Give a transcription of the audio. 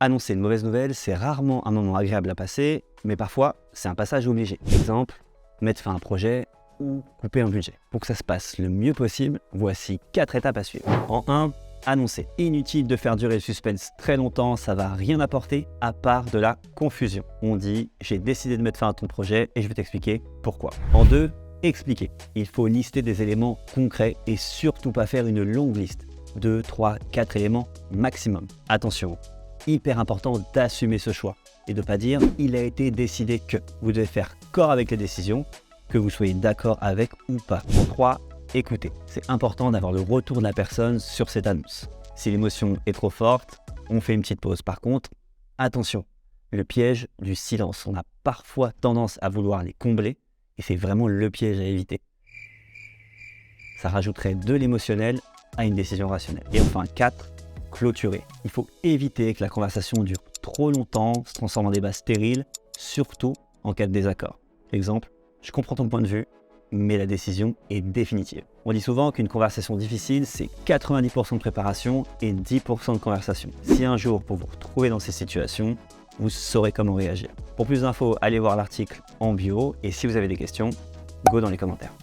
Annoncer une mauvaise nouvelle, c'est rarement un moment agréable à passer, mais parfois, c'est un passage obligé. Exemple, mettre fin à un projet ou couper un budget. Pour que ça se passe le mieux possible, voici 4 étapes à suivre. En 1, annoncer. Inutile de faire durer le suspense très longtemps, ça va rien apporter à part de la confusion. On dit « j'ai décidé de mettre fin à ton projet et je vais t'expliquer pourquoi ». En 2, expliquer. Il faut lister des éléments concrets et surtout pas faire une longue liste. 2, 3, 4 éléments maximum. Attention, hyper important d'assumer ce choix et de ne pas dire « il a été décidé que ». Vous devez faire corps avec les décisions, que vous soyez d'accord avec ou pas. En 3, écoutez. C'est important d'avoir le retour de la personne sur cette annonce. Si l'émotion est trop forte, on fait une petite pause. Par contre, attention, le piège du silence. On a parfois tendance à vouloir les combler et c'est vraiment le piège à éviter. Ça rajouterait de l'émotionnel à une décision rationnelle. Et enfin 4, clôturer. Il faut éviter que la conversation dure trop longtemps, se transforme en débat stérile, surtout en cas de désaccord. Exemple, je comprends ton point de vue, mais la décision est définitive. On dit souvent qu'une conversation difficile, c'est 90% de préparation et 10% de conversation. Si un jour vous vous retrouvez dans ces situations, vous saurez comment réagir. Pour plus d'infos, allez voir l'article en bio et si vous avez des questions, go dans les commentaires.